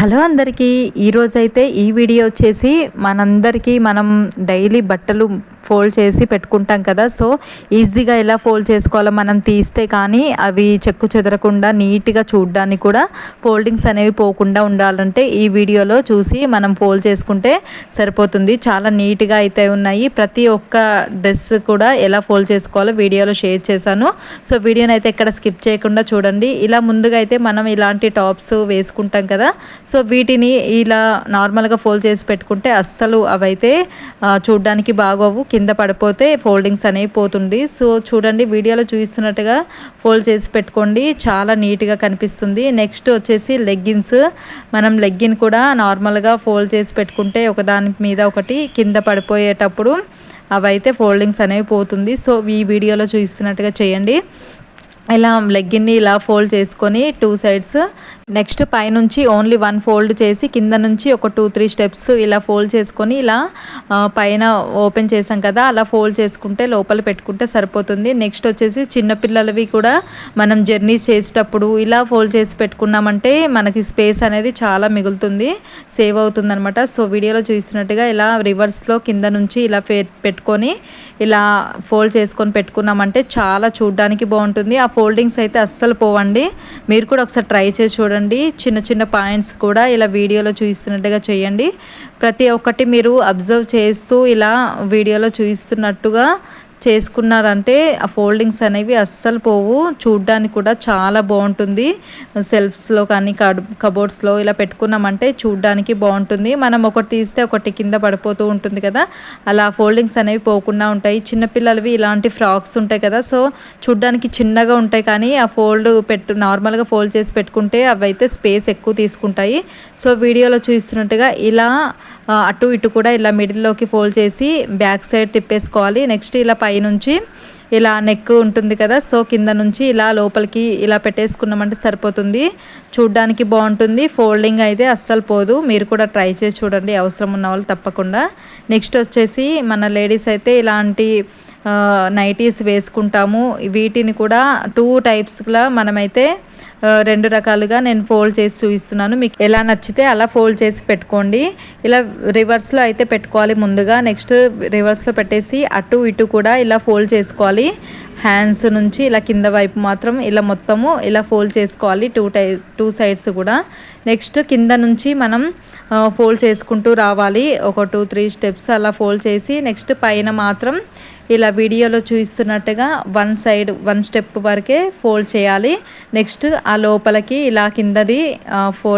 Hello అందరికీ ఈరోజైతే ఈ వీడియో వచ్చేసి మనందరికీ మనం డైలీ బట్టలు ఫోల్డ్ చేసి పెట్టుకుంటాం కదా. సో ఈజీగా ఎలా ఫోల్డ్ చేసుకోవాలో మనం తీస్తే కానీ అవి చెక్కు చెదరకుండా నీట్గా చూడడానికి కూడా ఫోల్డింగ్స్ అనేవి పోకుండా ఉండాలంటే ఈ వీడియోలో చూసి మనం ఫోల్డ్ చేసుకుంటే సరిపోతుంది. చాలా నీట్గా అయితే ఉన్నాయి. ప్రతి ఒక్క డ్రెస్ కూడా ఎలా ఫోల్డ్ చేసుకోవాలో వీడియోలో షేర్ చేశాను. సో వీడియోని అయితే ఎక్కడ స్కిప్ చేయకుండా చూడండి. ఇలా ముందుగా అయితే మనం ఇలాంటి టాప్స్ వేసుకుంటాం కదా. సో వీటిని ఇలా నార్మల్గా ఫోల్డ్ చేసి పెట్టుకుంటే అస్సలు అవైతే చూడ్డానికి బాగోవు, కింద పడిపోతే ఫోల్డింగ్స్ అనేవి పోతుంది. సో చూడండి వీడియోలో చూపిస్తున్నట్టుగా ఫోల్డ్ చేసి పెట్టుకోండి, చాలా నీట్గా కనిపిస్తుంది. నెక్స్ట్ వచ్చేసి లెగ్గిన్స్. మనం లెగ్గిన్ కూడా నార్మల్గా ఫోల్డ్ చేసి పెట్టుకుంటే ఒకదాని మీద ఒకటి కింద పడిపోయేటప్పుడు అవైతే ఫోల్డింగ్స్ అనేవి పోతుంది. సో ఈ వీడియోలో చూపిస్తున్నట్టుగా చేయండి. ఇలా లెగ్గిన్ని ఇలా ఫోల్డ్ చేసుకొని 2 సైడ్స్, నెక్స్ట్ పైనుంచి ఓన్లీ 1 ఫోల్డ్ చేసి కింద నుంచి ఒక 2-3 స్టెప్స్ ఇలా ఫోల్డ్ చేసుకొని ఇలా పైన ఓపెన్ చేసాం కదా, అలా ఫోల్డ్ చేసుకుంటే లోపల పెట్టుకుంటే సరిపోతుంది. నెక్స్ట్ వచ్చేసి చిన్నపిల్లలవి కూడా మనం జర్నీస్ చేసేటప్పుడు ఇలా ఫోల్డ్ చేసి పెట్టుకున్నామంటే మనకి స్పేస్ అనేది చాలా మిగులుతుంది, సేవ్ అవుతుంది అనమాట. సో వీడియోలో చూసినట్టుగా ఇలా రివర్స్లో కింద నుంచి ఇలా పెట్టుకొని ఇలా ఫోల్డ్ చేసుకొని పెట్టుకున్నామంటే చాలా చూడడానికి బాగుంటుంది. ఆ ఫోల్డింగ్స్ అయితే అస్సలు పోవండి. మీరు కూడా ఒకసారి ట్రై చేసి చూడండి. చిన్న చిన్న పాయింట్స్ కూడా ఇలా వీడియోలో చూపిస్తున్నట్టుగా చేయండి. ప్రతి ఒక్కటి మీరు అబ్జర్వ్ చేస్తూ ఇలా వీడియోలో చూపిస్తున్నట్టుగా చేసుకున్నారంటే ఆ ఫోల్డింగ్స్ అనేవి అస్సలు పోవు, చూడ్డానికి కూడా చాలా బాగుంటుంది. సెల్ఫ్స్లో కానీ కబోర్డ్స్లో ఇలా పెట్టుకున్నామంటే చూడ్డానికి బాగుంటుంది. మనం ఒకటి తీస్తే ఒకటి కింద పడిపోతూ ఉంటుంది కదా, అలా ఫోల్డింగ్స్ అనేవి పోకుండా ఉంటాయి. చిన్నపిల్లలవి ఇలాంటి ఫ్రాక్స్ ఉంటాయి కదా, సో చూడ్డానికి చిన్నగా ఉంటాయి కానీ ఆ నార్మల్గా ఫోల్డ్ చేసి పెట్టుకుంటే అవైతే స్పేస్ ఎక్కువ తీసుకుంటాయి. సో వీడియోలో చూస్తున్నట్టుగా ఇలా అటు ఇటు కూడా ఇలా మిడిల్లోకి ఫోల్డ్ చేసి బ్యాక్ సైడ్ తిప్పేసుకోవాలి. నెక్స్ట్ ఇలా పైనుంచి ఇలా నెక్ ఉంటుంది కదా, సో కింద నుంచి ఇలా లోపలికి ఇలా పెట్టేసుకున్నామంటే సరిపోతుంది, చూడ్డానికి బాగుంటుంది. ఫోల్డింగ్ అయితే అస్సలు పోదు. మీరు కూడా ట్రై చేసి చూడండి, అవసరం ఉన్న వాళ్ళు తప్పకుండా. నెక్స్ట్ వచ్చేసి మన లేడీస్ అయితే ఇలాంటి నైటీస్ వేసుకుంటాము. వీటిని కూడా 2 టైప్స్గా మనమైతే 2 రకాలుగా నేను ఫోల్డ్ చేసి చూపిస్తున్నాను. మీకు ఎలా నచ్చితే అలా ఫోల్డ్ చేసి పెట్టుకోండి. ఇలా రివర్స్లో అయితే పెట్టుకోవాలి ముందుగా. నెక్స్ట్ రివర్స్లో పెట్టేసి అటు ఇటు కూడా ఇలా ఫోల్డ్ చేసుకోవాలి. హ్యాండ్స్ నుంచి ఇలా కింద వైపు మాత్రం ఇలా మొత్తము ఇలా ఫోల్డ్ చేసుకోవాలి, 2 సైడ్స్ కూడా. నెక్స్ట్ కింద నుంచి మనం ఫోల్డ్ చేసుకుంటూ రావాలి, ఒక 2-3 స్టెప్స్ అలా ఫోల్డ్ చేసి నెక్స్ట్ పైన మాత్రం ఇలా వీడియోలో చూపిస్తున్నట్టుగా 1 స్టెప్ వరకే ఫోల్డ్ చేయాలి. నెక్స్ట్ ఆ లోపలికి ఇలా కిందది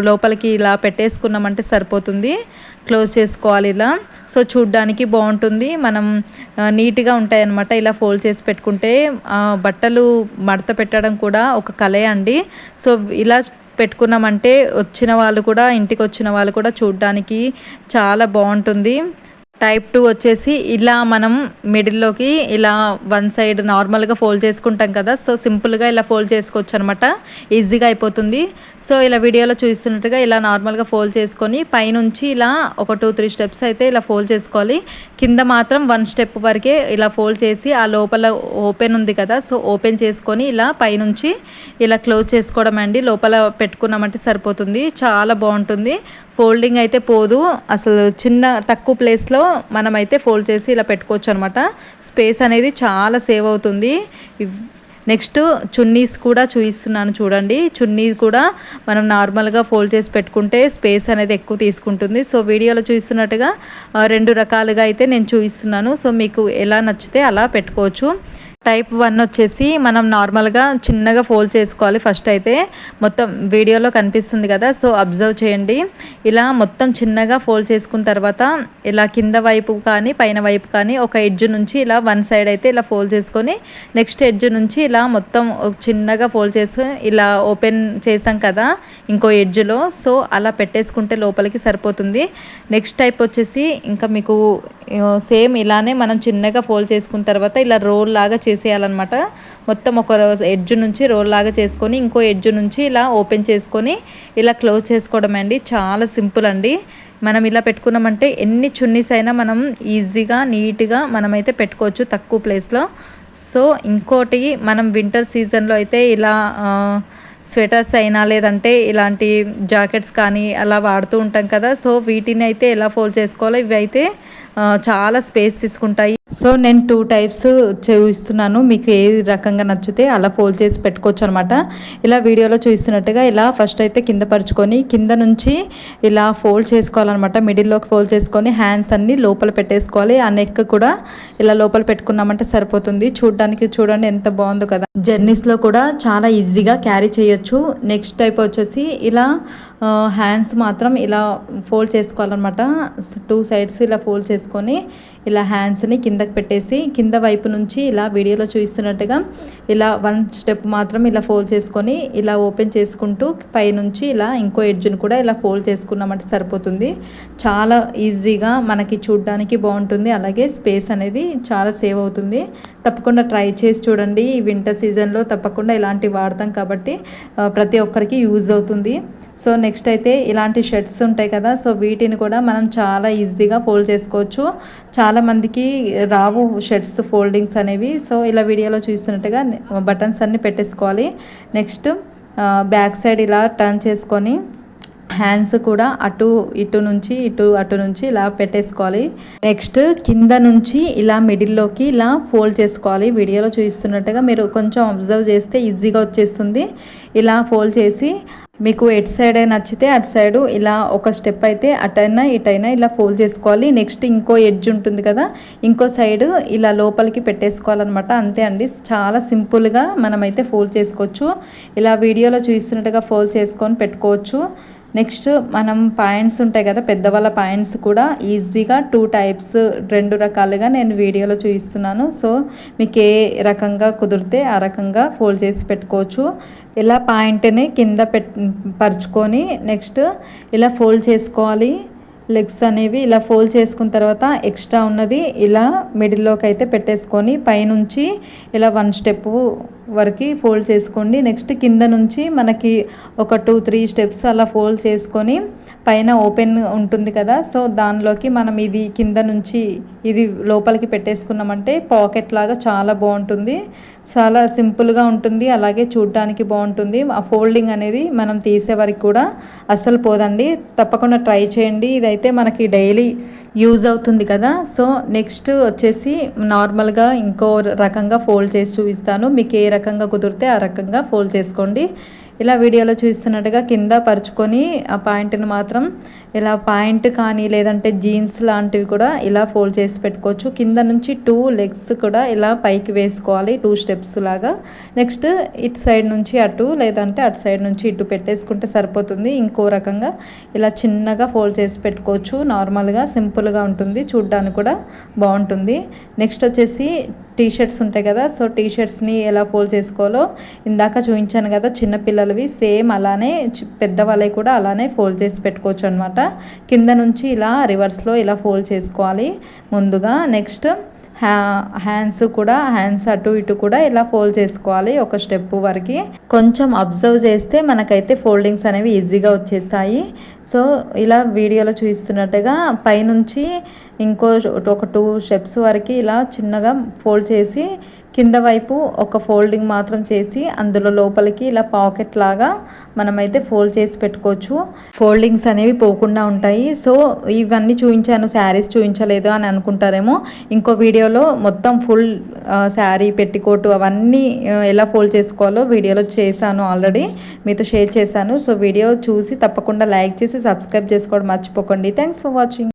లోపలికి ఇలా పెట్టేసుకున్నామంటే సరిపోతుంది, క్లోజ్ చేసుకోవాలి ఇలా. సో చూడ్డానికి బాగుంటుంది, మనం నీట్గా ఉంటాయి అన్నమాట ఇలా ఫోల్డ్ చేసి పెట్టుకుంటే. బట్టలు మడత పెట్టడం కూడా ఒక కళే అండి. సో ఇలా పెట్టుకున్నామంటే ఇంటికి వచ్చిన వాళ్ళు కూడా చూడ్డానికి చాలా బాగుంటుంది. టైప్ 2 వచ్చేసి ఇలా మనం మిడిల్లోకి ఇలా 1 సైడ్ నార్మల్గా ఫోల్డ్ చేసుకుంటాం కదా, సో సింపుల్గా ఇలా ఫోల్డ్ చేసుకోవచ్చు అనమాట, ఈజీగా అయిపోతుంది. సో ఇలా వీడియోలో చూస్తున్నట్టుగా ఇలా నార్మల్గా ఫోల్డ్ చేసుకొని పైనుంచి ఇలా ఒక 2-3 స్టెప్స్ అయితే ఇలా ఫోల్డ్ చేసుకోవాలి. కింద మాత్రం 1 స్టెప్ వరకే ఇలా ఫోల్డ్ చేసి ఆ లోపల ఓపెన్ ఉంది కదా, సో ఓపెన్ చేసుకొని ఇలా పైనుంచి ఇలా క్లోజ్ చేసుకోవడం అండి. లోపల పెట్టుకున్నామంటే సరిపోతుంది, చాలా బాగుంటుంది. ఫోల్డింగ్ అయితే పోదు అసలు. తక్కువ ప్లేస్లో మనమైతే ఫోల్డ్ చేసి ఇలా పెట్టుకోవచ్చు అనమాట, స్పేస్ అనేది చాలా సేవ్ అవుతుంది. నెక్స్ట్ చున్నీస్ కూడా చూపిస్తున్నాను చూడండి. చున్నీ కూడా మనం నార్మల్గా ఫోల్డ్ చేసి పెట్టుకుంటే స్పేస్ అనేది ఎక్కువ తీసుకుంటుంది. సో వీడియోలో చూస్తున్నట్టుగా 2 రకాలుగా అయితే నేను చూపిస్తున్నాను. సో మీకు ఎలా నచ్చితే అలా పెట్టుకోవచ్చు. టైప్ 1 వచ్చేసి మనం నార్మల్గా చిన్నగా ఫోల్డ్ చేసుకోవాలి. ఫస్ట్ అయితే మొత్తం వీడియోలో కనిపిస్తుంది కదా, సో అబ్జర్వ్ చేయండి. ఇలా మొత్తం చిన్నగా ఫోల్డ్ చేసుకున్న తర్వాత ఇలా కింద వైపు కానీ పైన వైపు కానీ ఒక ఎడ్జ్ నుంచి ఇలా 1 సైడ్ అయితే ఇలా ఫోల్డ్ చేసుకొని నెక్స్ట్ ఎడ్జ్ నుంచి ఇలా మొత్తం చిన్నగా ఫోల్డ్ చేసి ఇలా ఓపెన్ చేసాం కదా ఇంకో ఎడ్జ్లో, సో అలా పెట్టేసుకుంటే లోపలికి సరిపోతుంది. నెక్స్ట్ టైప్ వచ్చేసి ఇంకా మీకు సేమ్ ఇలానే మనం చిన్నగా ఫోల్డ్ చేసుకున్న తర్వాత ఇలా రోల్ లాగా చేసేయాలన్నమాట. మొత్తం ఒక ఎడ్జ్ నుంచి రోల్ లాగా చేసుకొని ఇంకో ఎడ్జ్ నుంచి ఇలా ఓపెన్ చేసుకొని ఇలా క్లోజ్ చేసుకోవడం అండి. చాలా సింపుల్ అండి. మనం ఇలా పెట్టుకున్నామంటే ఎన్ని చున్నీస్ అయినా మనం ఈజీగా నీట్గా మనమైతే పెట్టుకోవచ్చు తక్కువ ప్లేస్లో. సో ఇంకోటి మనం వింటర్ సీజన్లో అయితే ఇలా స్వెటర్స్ అయినా లేదంటే ఇలాంటి జాకెట్స్ కానీ అలా వాడుతూ ఉంటాం కదా. సో వీటిని అయితే ఎలా ఫోల్డ్ చేసుకోవాలో ఇవి అయితే చాలా స్పేస్ తీసుకుంటాయి. సో నేను 2 టైప్స్ చూపిస్తున్నాను, మీకు ఏ రకంగా నచ్చితే అలా ఫోల్డ్ చేసి పెట్టుకోవచ్చు అనమాట. ఇలా వీడియోలో చూస్తున్నట్టుగా ఇలా ఫస్ట్ అయితే కింద పరుచుకొని కింద నుంచి ఇలా ఫోల్డ్ చేసుకోవాలన్నమాట. మిడిల్లోకి ఫోల్డ్ చేసుకొని హ్యాండ్స్ అన్ని లోపల పెట్టేసుకోవాలి. ఆ నెక్ కూడా ఇలా లోపల పెట్టుకున్నామంటే సరిపోతుంది. చూడడానికి చూడండి ఎంత బాగుందో కదా. జర్నీస్లో కూడా చాలా ఈజీగా క్యారీ చేయొచ్చు. నెక్స్ట్ టైప్ వచ్చేసి ఇలా హ్యాండ్స్ మాత్రం ఇలా ఫోల్డ్ చేసుకోవాలన్నమాట. 2 సైడ్స్ ఇలా ఫోల్డ్ చేసుకొని ఇలా హ్యాండ్స్ని కిందకి పెట్టేసి కింద వైపు నుంచి ఇలా వీడియోలో చూస్తున్నట్టుగా ఇలా 1 స్టెప్ మాత్రం ఇలా ఫోల్డ్ చేసుకొని ఇలా ఓపెన్ చేసుకుంటూ పైనుంచి ఇలా ఇంకో ఎడ్జ్ని కూడా ఇలా ఫోల్డ్ చేసుకున్నామంటే సరిపోతుంది. చాలా ఈజీగా మనకి చూడడానికి బాగుంటుంది, అలాగే స్పేస్ అనేది చాలా సేవ్ అవుతుంది. తప్పకుండా ట్రై చేసి చూడండి. ఈ వింటర్ సీజన్లో తప్పకుండా ఇలాంటివి వాడతాం కాబట్టి ప్రతి ఒక్కరికి యూజ్ అవుతుంది. సో నెక్స్ట్ అయితే ఇలాంటి షర్ట్స్ ఉంటాయి కదా, సో వీటిని కూడా మనం చాలా ఈజీగా ఫోల్డ్ చేసుకోవచ్చు. చాలామందికి రావు షర్ట్స్ ఫోల్డింగ్స్ అనేవి. సో ఇలా వీడియోలో చూస్తున్నట్టుగా బటన్స్ అన్నీ పెట్టేసుకోవాలి. నెక్స్ట్ బ్యాక్ సైడ్ ఇలా టర్న్ చేసుకొని హ్యాండ్స్ కూడా అటు ఇటు నుంచి అటు నుంచి ఇలా పెట్టేసుకోవాలి. నెక్స్ట్ కింద నుంచి ఇలా మిడిల్లోకి ఇలా ఫోల్డ్ చేసుకోవాలి. వీడియోలో చూస్తున్నట్టుగా మీరు కొంచెం అబ్జర్వ్ చేస్తే ఈజీగా వచ్చేస్తుంది. ఇలా ఫోల్డ్ చేసి మీకు ఎటు సైడ్ నచ్చితే అటు సైడు ఇలా ఒక స్టెప్ అయితే అటైనా ఇటైనా ఇలా ఫోల్డ్ చేసుకోవాలి. నెక్స్ట్ ఇంకో ఎడ్జ్ ఉంటుంది కదా, ఇంకో సైడ్ ఇలా లోపలికి పెట్టేసుకోవాలన్నమాట. అంతే అండి, చాలా సింపుల్గా మనమైతే ఫోల్డ్ చేసుకోవచ్చు. ఇలా వీడియోలో చూస్తున్నట్టుగా ఫోల్డ్ చేసుకొని పెట్టుకోవచ్చు. నెక్స్ట్ మనం పాయింట్స్ ఉంటాయి కదా, పెద్దవాళ్ళ పాయింట్స్ కూడా ఈజీగా 2 టైప్స్ 2 రకాలుగా నేను వీడియోలో చూపిస్తున్నాను. సో మీకు ఏ రకంగా కుదిరితే ఆ రకంగా ఫోల్డ్ చేసి పెట్టుకోవచ్చు. ఇలా పాయింట్ని కింద పరుచుకొని నెక్స్ట్ ఇలా ఫోల్డ్ చేసుకోవాలి. లెగ్స్ అనేవి ఇలా ఫోల్డ్ చేసుకున్న తర్వాత ఎక్స్ట్రా ఉన్నది ఇలా మిడిల్లోకి అయితే పెట్టేసుకొని పైనుంచి ఇలా 1 స్టెప్ వరకు ఫోల్డ్ చేసుకోండి. నెక్స్ట్ కింద నుంచి మనకి ఒక 2-3 స్టెప్స్ అలా ఫోల్డ్ చేసుకొని పైన ఓపెన్ ఉంటుంది కదా, సో దానిలోకి మనం ఇది కింద నుంచి ఇది లోపలికి పెట్టేసుకున్నామంటే పాకెట్ లాగా చాలా బాగుంటుంది. చాలా సింపుల్గా ఉంటుంది, అలాగే చూడడానికి బాగుంటుంది. ఆ ఫోల్డింగ్ అనేది మనం తీసే వరకు కూడా అస్సలు పోదండి. తప్పకుండా ట్రై చేయండి, ఇదైతే మనకి డైలీ యూజ్ అవుతుంది కదా. సో నెక్స్ట్ వచ్చేసి నార్మల్గా ఇంకో రకంగా ఫోల్డ్ చేసి చూపిస్తాను. మీకు ఏ రకంగా కుదిరితే ఆ రకంగా ఫోల్డ్ చేసుకోండి. ఇలా వీడియోలో చూస్తున్నట్టుగా కింద పరుచుకొని ఆ పాయింట్ని మాత్రం ఇలా పాయింట్ కానీ లేదంటే జీన్స్ లాంటివి కూడా ఇలా ఫోల్డ్ చేసి పెట్టుకోవచ్చు. కింద నుంచి 2 లెగ్స్ కూడా ఇలా పైకి వేసుకోవాలి, 2 స్టెప్స్ లాగా. నెక్స్ట్ ఇటు సైడ్ నుంచి అటు లేదంటే అటు సైడ్ నుంచి ఇటు పెట్టేసుకుంటే సరిపోతుంది. ఇంకో రకంగా ఇలా చిన్నగా ఫోల్డ్ చేసి పెట్టుకోవచ్చు. నార్మల్గా సింపుల్గా ఉంటుంది, చూడ్డానికి కూడా బాగుంటుంది. నెక్స్ట్ వచ్చేసి టీ షర్ట్స్ ఉంటాయి కదా, సో టీ షర్ట్స్ని ఎలా ఫోల్డ్ చేసుకోవాలో ఇందాక చూపించాను కదా, చిన్నపిల్లలవి సేమ్ అలానే పెద్దవాళ్ళవి కూడా అలానే ఫోల్డ్ చేసి పెట్టుకోవచ్చు అనమాట. కింద నుంచి ఇలా రివర్స్లో ఇలా ఫోల్డ్ చేసుకోవాలి ముందుగా. నెక్స్ట్ హ్యాండ్స్ అటు ఇటు కూడా ఇలా ఫోల్డ్ చేసుకోవాలి ఒక స్టెప్ వరకు. కొంచెం అబ్జర్వ్ చేస్తే మనకైతే ఫోల్డింగ్స్ అనేవి ఈజీగా వచ్చేస్తాయి. సో ఇలా వీడియోలో చూస్తున్నట్టుగా పైనుంచి ఒక 2 స్టెప్స్ వరకు ఇలా చిన్నగా ఫోల్డ్ చేసి కింద వైపు ఒక ఫోల్డింగ్ మాత్రం చేసి అందులో లోపలికి ఇలా పాకెట్ లాగా మనమైతే ఫోల్డ్ చేసి పెట్టుకోవచ్చు. ఫోల్డింగ్స్ అనేవి పోకుండా ఉంటాయి. సో ఇవన్నీ చూపించాను, శారీస్ చూపించలేదు అని అనుకుంటారేమో. ఇంకో వీడియోలో మొత్తం ఫుల్ శారీ పెట్టికోటు అవన్నీ ఎలా ఫోల్డ్ చేసుకోవాలో వీడియోలో చేశాను, ఆల్రెడీ మీతో షేర్ చేశాను. సో వీడియో చూసి తప్పకుండా లైక్ చేసి సబ్స్క్రైబ్ చేసుకోవడం మర్చిపోకండి. Thanks for watching.